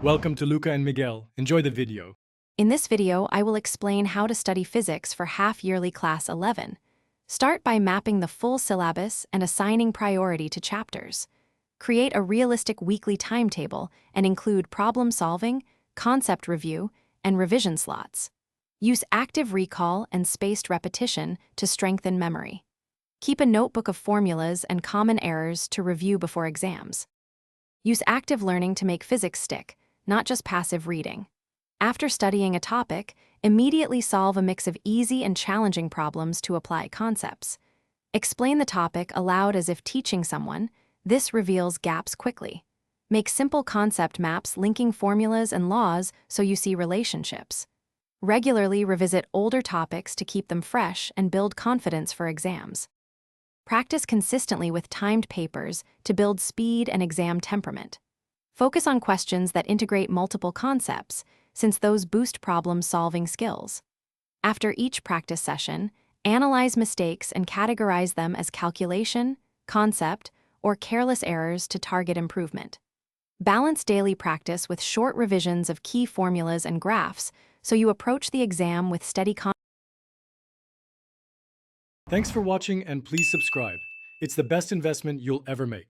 Welcome to Luca and Miguel. Enjoy the video. In this video, I will explain how to study physics for half-yearly Class 11. Start by mapping the full syllabus and assigning priority to chapters. Create a realistic weekly timetable and include problem solving, concept review, and revision slots. Use active recall and spaced repetition to strengthen memory. Keep a notebook of formulas and common errors to review before exams. Use active learning to make physics stick, not just passive reading. After studying a topic, immediately solve a mix of easy and challenging problems to apply concepts. Explain the topic aloud as if teaching someone. This reveals gaps quickly. Make simple concept maps linking formulas and laws so you see relationships. Regularly revisit older topics to keep them fresh and build confidence for exams. Practice consistently with timed papers to build speed and exam temperament. Focus on questions that integrate multiple concepts, since those boost problem-solving skills. After each practice session, analyze mistakes and categorize them as calculation, concept, or careless errors to target improvement. Balance daily practice with short revisions of key formulas and graphs so you approach the exam with steady confidence. Thanks for watching and please subscribe. It's the best investment you'll ever make.